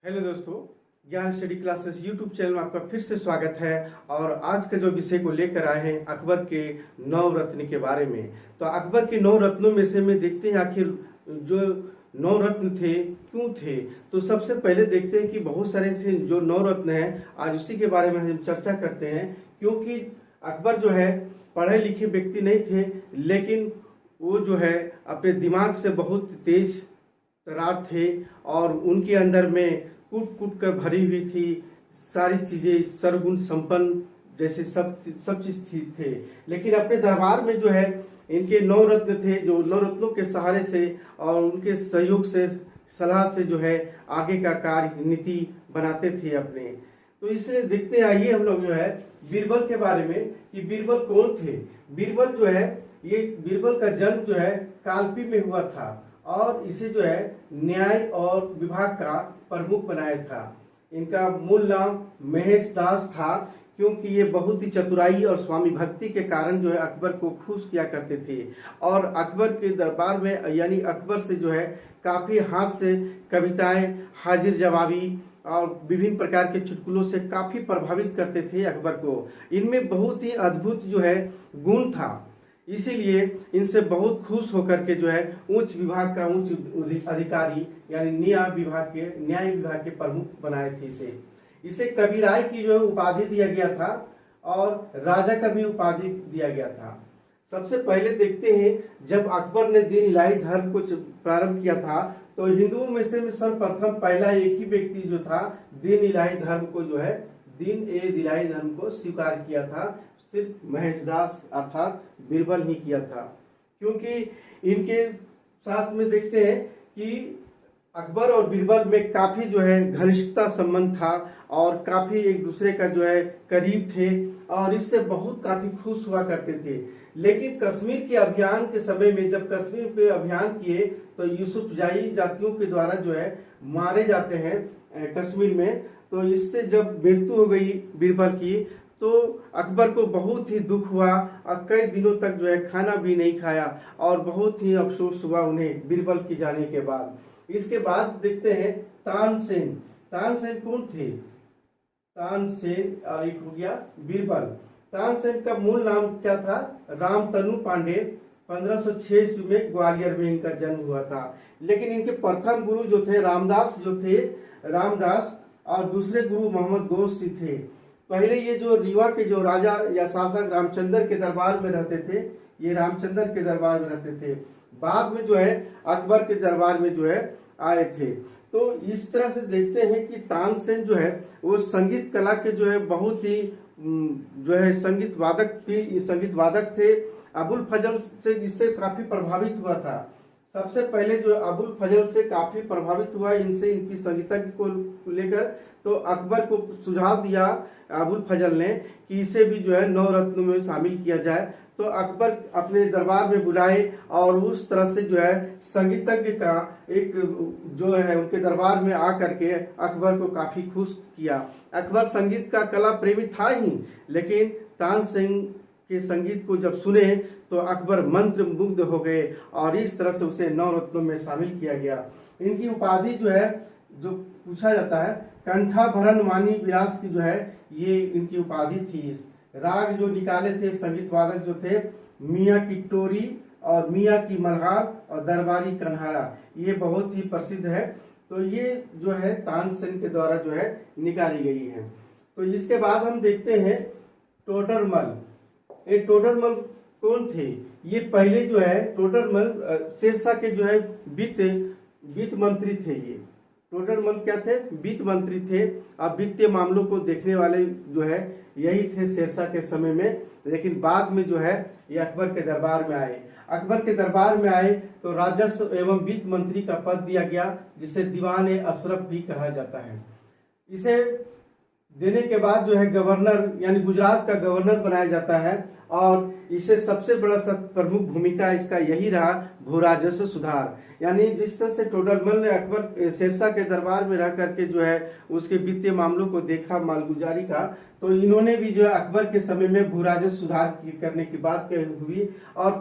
Hello दोस्तों, ज्ञान study classes YouTube channel में आपका फिर से स्वागत है। और आज के जो विषय को लेकर आए हैं अकबर के 9 रत्न के बारे में। तो अकबर के 9 रत्नों में से में देखते हैं आखिर जो 9 रत्न थे क्यों थे। तो सबसे पहले देखते हैं कि बहुत सारे से जो 9 रत्न हैं आज उसी के बारे में हम चर्चा करते हैं। क्योंकि अकबर जो है पढ़े लिखे व्यक्ति नहीं थे, लेकिन वो जो है अपने दिमाग से बहुत तेज तरार थे और उनके अंदर में कूट कूट कर भरी हुई थी सारी चीजें, सर्वगुण संपन्न जैसे सब चीज थे। लेकिन अपने दरबार में जो है इनके 9 रत्न थे, जो 9 रत्नों के सहारे से और उनके सहयोग से, सलाह से जो है आगे का कार्य नीति बनाते थे अपने। तो इसलिए देखते आइए हम लोग जो है बीरबल के बारे में कि बीरबल कौन थे। बीरबल जो है, ये बीरबल का जन्म जो है कालपी में हुआ था और इसे जो है न्याय और विभाग का प्रमुख बनाया था। इनका मूल नाम महेश दास था, क्योंकि ये बहुत ही चतुराई और स्वामी भक्ति के कारण जो है अकबर को खुश किया करते थे। और अकबर के दरबार में यानी अकबर से जो है काफी हास्य कविताएं, हाजिर जवाबी और विभिन्न प्रकार के चुटकुलों से काफी प्रभावित करते थे अकबर को। इनमें बहुत ही अद्भुत जो है गुण था, इसीलिए इनसे बहुत खुश होकर के जो है उच्च विभाग का उच्च अधिकारी यानी न्याय विभाग के प्रमुख बनाए थे। इसे कविराय की जो है उपाधि दिया गया था और राजा का भी उपाधि दिया गया था। सबसे पहले देखते हैं जब अकबर ने दीन इलाही धर्म को प्रारंभ किया था तो हिंदुओं में से सर्वप्रथम पहला एक ही व्यक्ति जो था दीन इलाही धर्म को जो है दीन इलाही धर्म को स्वीकार किया था। सिर्फ महेशदास अर्थात बीरबल ही किया था। क्योंकि इनके साथ में देखते हैं कि अकबर और बीरबल में काफी जो है घनिष्ठता संबंध था और काफी एक दूसरे का जो है करीब थे और इससे बहुत काफी खुश हुआ करते थे। लेकिन कश्मीर के अभियान के समय में जब कश्मीर पे अभियान किए तो यूसुफजाई जातियों के द्वारा जो है मारे जाते हैं कश्मीर में। तो इससे जब मृत्यु हो गई बीरबल की तो अकबर को बहुत ही दुख हुआ और कई दिनों तक जो है खाना भी नहीं खाया और बहुत ही अफसोस हुआ उन्हें बीरबल की जाने के बाद। इसके बाद देखते हैं तानसेन। तानसेन कौन थे? तानसेन और एक हो गया बीरबल। तानसेन का मूल नाम क्या था? रामतनु पांडे। 1506 ईस्वी में ग्वालियर में इनका जन्म हुआ था। लेकिन इनके प्रथम गुरु जो थे रामदास और दूसरे गुरु मोहम्मद गोश जी थे। पहले ये जो रीवा के जो राजा या शासक रामचंद्र के दरबार में रहते थे, ये रामचंद्र के दरबार में रहते थे। बाद में जो है अकबर के दरबार में जो है आए थे। तो इस तरह से देखते हैं कि तानसेन जो है वो संगीत कला के जो है बहुत ही जो है संगीत वादक थे। अबुल फजल से इससे काफी प्रभावित हुआ था। सबसे पहले जो अबुल फजल से काफी प्रभावित हुआ इनसे, इनकी संगीतज्ञ को लेकर। तो अकबर को सुझाव दिया अबुल फजल ने कि इसे भी जो है 9 रत्नों में शामिल किया जाए। तो अकबर अपने दरबार में बुलाए और उस तरह से जो है संगीतज्ञ का एक जो है उनके दरबार में आकर के अकबर को काफी खुश किया। अकबर संगीत का कला प्रेमी था ही, लेकिन तानसेन के संगीत को जब सुने तो अकबर मंत्र मुग्ध हो गए और इस तरह से उसे 9 रत्नों में शामिल किया गया। इनकी उपाधि जो है, जो पूछा जाता है, कंठाभरण वाणी विलास की जो है ये इनकी उपाधि थी। राग जो निकाले थे संगीत वादक जो थे, मियाँ की टोरी और मियाँ की मल्हार और दरबारी कन्हारा, ये बहुत ही प्रसिद्ध है। तो ये जो है तानसेन के द्वारा जो है निकाली गई है। तो इसके बाद हम देखते हैं टोडरमल। ये टोडरमल कौन थे? ये पहले जो है टोडरमल शेरशाह के जो है वित्त मंत्री थे। ये टोडरमल क्या थे? वित्त मंत्री थे। अब वित्तीय मामलों को देखने वाले जो है यही थे शेरशाह के समय में। लेकिन बाद में जो है ये अकबर के दरबार में आए। अकबर के दरबार में आए तो राजस्व एवं वित्त मंत्री का पद दिया गया, जिसे दीवान अशरफ भी कहा जाता है। इसे देने के बाद जो है गवर्नर यानी गुजरात का गवर्नर बनाया जाता है और इसे सबसे बड़ा प्रमुख भूमिका इसका यही रहा भू राजस्व सुधार। यानी जिस तरह से टोडरमल ने अकबर शेरशाह के दरबार में रह करके जो है उसके वित्तीय मामलों को देखा, मालगुजारी का, तो इन्होंने भी जो है अकबर के समय में भू राजस्व सुधार करने की बात हुई और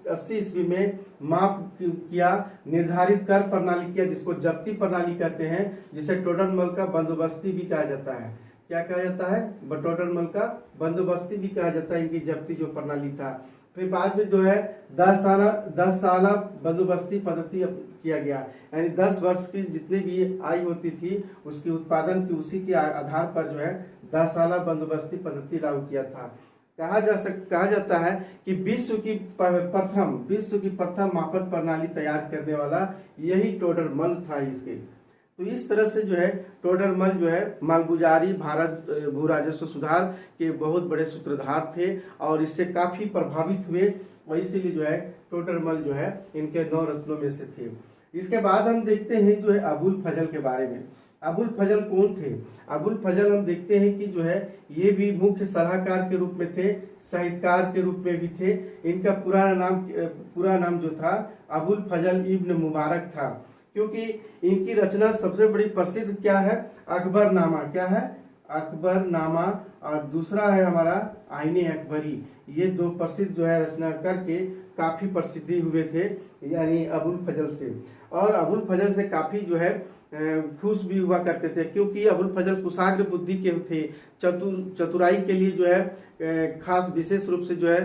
1880 ईस्वी में माप किया, निर्धारित कर प्रणाली किया जिसको जब्ती प्रणाली कहते हैं, जिसे टोडरमल का बंदोबस्ती भी कहा जाता है। क्या कहा जाता है? टोडरमल का बंदोबस्ती भी कहा जाता है, इनकी जब्ती जो प्रणाली था। फिर बाद में जो है 10 साल बंदोबस्ती पद्धति किया गया, यानी 10 वर्ष की जितनी भी आयु होती थी उसकी उत्पादन की उसी के आधार पर जो है 10 साल बंदोबस्ती पद्धति लागू किया था। कहा जाता है कि विश्व की प्रथम मापन प्रणाली तैयार करने वाला यही टोडरमल था इसके। तो इस तरह से जो है टोडरमल जो है मालगुजारी भारत भू राजस्व सुधार के बहुत बड़े सूत्रधार थे और इससे काफी प्रभावित हुए, और इसीलिए जो है टोडरमल जो है इनके 9 रत्नों में से थे। इसके बाद हम देखते हैं जो है अबुल फजल के बारे में। अबुल फजल कौन थे? अबुल फजल हम देखते हैं कि जो है ये भी मुख्य सलाहकार के रूप में थे, साहित्यकार के रूप में भी थे। इनका पूरा नाम जो था अबुल फजल इब्न मुबारक था, क्योंकि इनकी रचना सबसे बड़ी प्रसिद्ध क्या है? अकबरनामा। क्या है? अकबरनामा, और दूसरा है हमारा आईने अकबरी। ये 2 प्रसिद्ध जो है रचना करके काफी प्रसिद्धि हुए थे, यानी अबुल फजल से। और अबुल फजल से काफी जो है खुश भी हुआ करते थे, क्योंकि अबुल फजल कुशाग्र बुद्धि के थे। चतुराई के लिए जो है खास विशेष रूप से जो है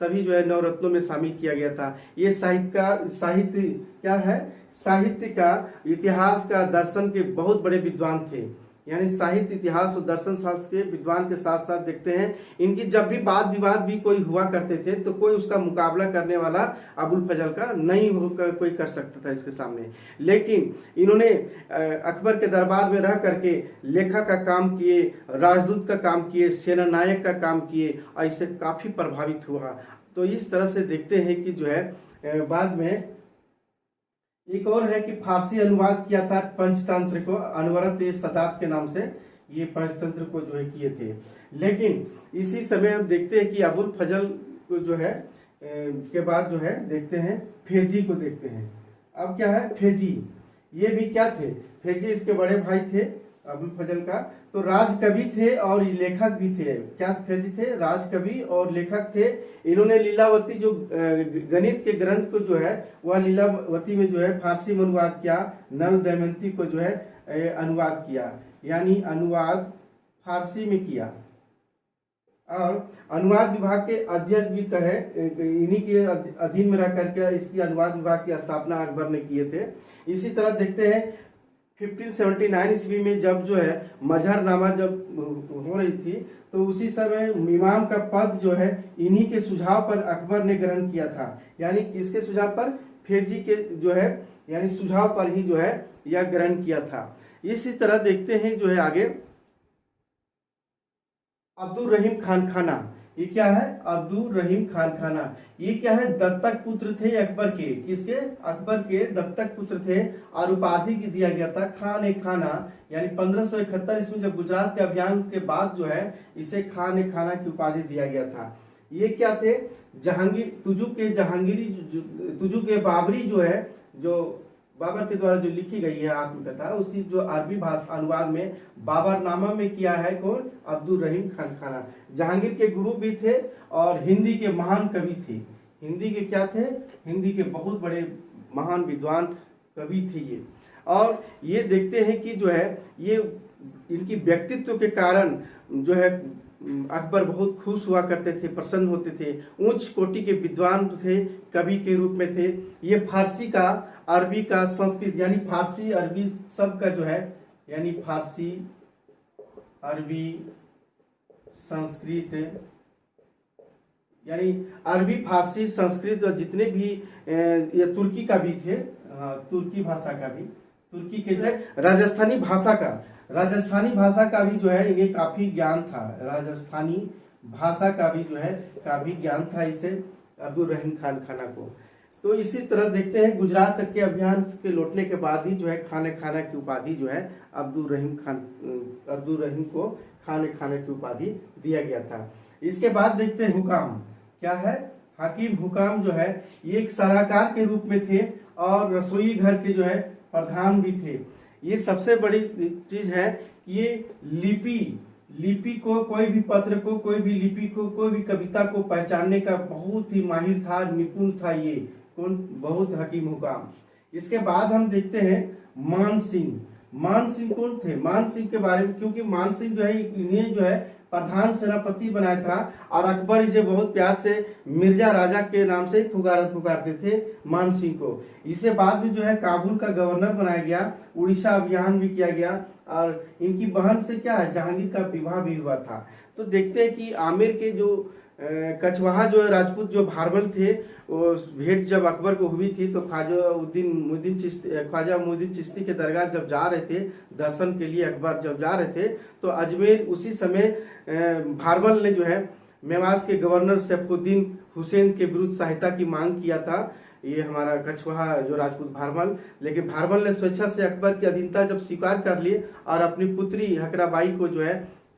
तभी जो है 9 रत्नों में शामिल किया गया था। ये साहित्य क्या है? साहित्य का, इतिहास का, दर्शन के बहुत बड़े विद्वान थे, यानी साहित्य, इतिहास और दर्शन शास्त्र के विद्वान के साथ साथ देखते हैं इनकी जब भी वाद विवाद भी कोई हुआ करते थे तो कोई उसका मुकाबला करने वाला अबुल फजल का नहीं होकर कोई कर सकता था इसके सामने। लेकिन इन्होंने अकबर के दरबार में रह करके लेखक का काम किए, राजदूत का काम किए, सेनानायक का काम किए, और इससे काफी प्रभावित हुआ। तो इस तरह से देखते हैं कि जो है बाद में एक और है कि फारसी अनुवाद किया था पंचतंत्र को, अनवरत सदात के नाम से ये पंचतंत्र को जो है किए थे। लेकिन इसी समय हम देखते हैं कि अबुल फजल को जो है के बाद जो है देखते हैं फेजी को देखते हैं। अब क्या है? फेजी, ये भी क्या थे? फेजी इसके बड़े भाई थे अबुल फजल का, तो राजकवि थे और लेखक भी थे। क्या फेजी थे? राजकवि और लेखक थे। इन्होंने लीलावती जो गणित के ग्रंथ को जो है वह लीलावती में जो है फारसी में अनुवाद किया, नल दमयंती को जो है अनुवाद किया, यानी अनुवाद फारसी में किया। और अनुवाद विभाग के अध्यक्ष भी कहे, इन्हीं के अधीन में रह करके इसकी अनुवाद विभाग की स्थापना अकबर ने किए थे। इसी तरह देखते हैं 1579 ईस्वी में जब जो है मजहरनामा जब हो रही थी तो उसी समय इमाम का पद जो है इन्हीं के सुझाव पर अकबर ने ग्रहण किया था, यानी किसके सुझाव पर? फेजी के जो है यानी सुझाव पर ही जो है यह ग्रहण किया था। इसी तरह देखते हैं जो है आगे अब्दुल रहीम खान खाना। ये क्या है? अब्दुल रहीम खान खाना। ये क्या है? दत्तक पुत्र थे अकबर के। किसके? अकबर के दत्तक पुत्र थे, और उपाधि दिया गया था खान ए खाना, यानी 1571 ईस्वी जब गुजरात के अभियान के बाद जो है इसे खान ए खाना की उपाधि दिया गया था। ये क्या थे? तुजू के बाबरी जो है, जो बाबर के द्वारा जो लिखी गई है आत्मकथा, उसी जो अरबी भाषा अनुवाद में बाबरनामा में किया है कौन? अब्दुल रहीम खान खाना। जहांगीर के गुरु भी थे और हिंदी के महान कवि थे। हिंदी के क्या थे? हिंदी के बहुत बड़े महान विद्वान कवि थे ये। और ये देखते हैं कि जो है ये इनकी व्यक्तित्व के कारण जो है अकबर बहुत खुश हुआ करते थे, प्रसन्न होते थे। उच्च कोटि के विद्वान थे, कवि के रूप में थे। ये फारसी का, अरबी का, संस्कृत, यानी फारसी अरबी सब का जो है, यानी फारसी अरबी संस्कृत, यानी अरबी फारसी संस्कृत और जितने भी ये तुर्की का भी थे, तुर्की भाषा का भी, तुर्की के जो है राजस्थानी भाषा का भी जो है इन्हें काफी ज्ञान था। राजस्थानी भाषा का भी जो है काफी ज्ञान था इसे अब्दुल रहीम खान खाना को। तो इसी तरह देखते हैं गुजरात तक के अभियान के लौटने के बाद ही जो है खाने खाना की उपाधि जो है अब्दुल रहीम को खाने खाना की उपाधि दिया गया था। इसके बाद देखते हैं हुकाम। क्या है? हकीम हुकाम जो है ये एक सलाहकार के रूप में थे और रसोई घर के जो है प्रधान भी थे। ये सबसे बड़ी चीज है, ये लिपि को, कोई भी पत्र को, कोई भी लिपि को, कोई भी कविता को पहचानने का बहुत ही माहिर था, निपुण था ये। कौन? बहुत हकीम हुकाम। इसके बाद हम देखते हैं मान सिंह। मान सिंह कौन थे? मान सिंह के बारे में, क्योंकि मान सिंह जो है इन्हें जो है प्रधान सेनापति बनाया था, और अकबर इसे बहुत प्यार से मिर्जा राजा के नाम से पुकारते थे मान सिंह को। इसे बाद में जो है काबुल का गवर्नर बनाया गया, उड़ीसा अभियान भी किया गया, और इनकी बहन से क्या है, जहांगीर का विवाह भी हुआ था। तो देखते हैं कि आमिर के जो कछवाहा जो है राजपूत जो भारमल थे, वो भेंट जब अकबर को हुई थी तो ख्वाजा मुइनुद्दीन चिश्ती के दरगाह जब जा रहे थे दर्शन के लिए, अकबर जब जा रहे थे तो अजमेर उसी समय भारमल ने जो है मेवात के गवर्नर सैफुद्दीन हुसैन के विरुद्ध सहायता की मांग किया था, ये हमारा कछवाहा जो राजपूत भारमल। लेकिन भारमल ने स्वेच्छा से अकबर की अधीनता जब स्वीकार कर ली और अपनी पुत्री हकराबाई को जो है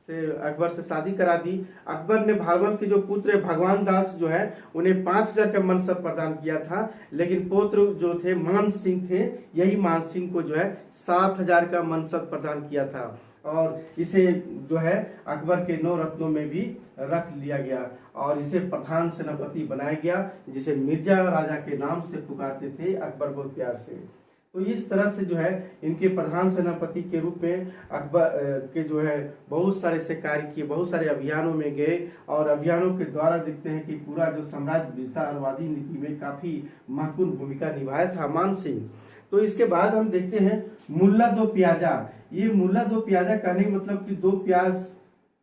से अकबर से शादी करा दी। अकबर ने भारमल के जो पुत्र भगवान दास जो है उन्हें 5,000 का मनसब प्रदान किया था, लेकिन पौत्र जो थे मान सिंह थे, यही मान सिंह को जो है 7,000 का मनसब प्रदान किया था, और इसे जो है अकबर के 9 रत्नों में भी रख लिया गया, और इसे प्रधान सेनापति बनाया गया, जिसे मिर्जा राजा के नाम से पुकारते थे अकबर बहुत प्यार से। तो इस तरह से जो है इनके प्रधान सेनापति के रूप में अकबर के जो है बहुत सारे से कार्य किए, बहुत सारे अभियानों में गए, और अभियानों के द्वारा देखते हैं कि पूरा जो साम्राज्य विस्तारवादी नीति में काफी महत्वपूर्ण भूमिका निभाया था मान सिंह। तो इसके बाद हम देखते हैं मुल्ला दो प्याजा। ये मुल्ला दो प्याजा कहने का मतलब कि 2 प्याज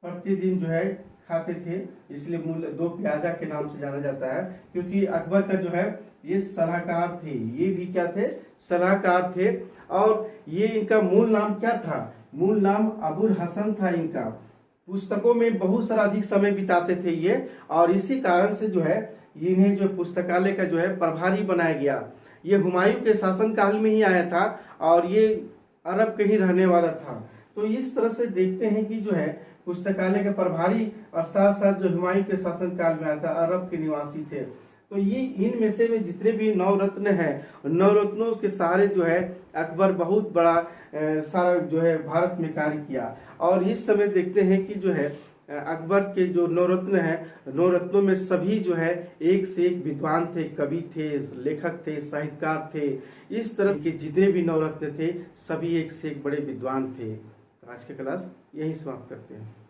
प्रतिदिन जो है खाते थे, इसलिए मुल्ला दो प्याजा के नाम से जाना जाता है, क्योंकि अकबर का जो है ये सलाहकार थे, ये भी क्या थे, सलाहकार थे। और ये इनका मूल नाम क्या था? मूल नाम अबुल हसन था इनका। पुस्तकों में बहुत सारा अधिक समय बिताते थे ये, और इसी कारण से जो है इन्हें जो पुस्तकालय का जो है प्रभारी बनाया गया। ये हुमायूं के शासनकाल में ही आया था, और ये अरब के ही रहने वाला था। तो इस तरह से देखते हैं कि जो है पुस्तकालय के प्रभारी, और साथ साथ जो हुमायूं के शासनकाल में आया था, अरब के निवासी थे। तो ये इनमें से में जितने भी 9 रत्न हैं, 9 रत्नों के सहारे जो है अकबर बहुत बड़ा सारा जो है भारत में कार्य किया। और इस समय देखते हैं कि जो है अकबर के जो 9 रत्न हैं, 9 रत्नों में सभी जो है एक से एक विद्वान थे, कवि थे, लेखक थे, साहित्यकार थे। इस तरह के जितने भी 9 रत्न थे सभी एक से एक बड़े विद्वान थे। आज के क्लास यही समाप्त करते हैं।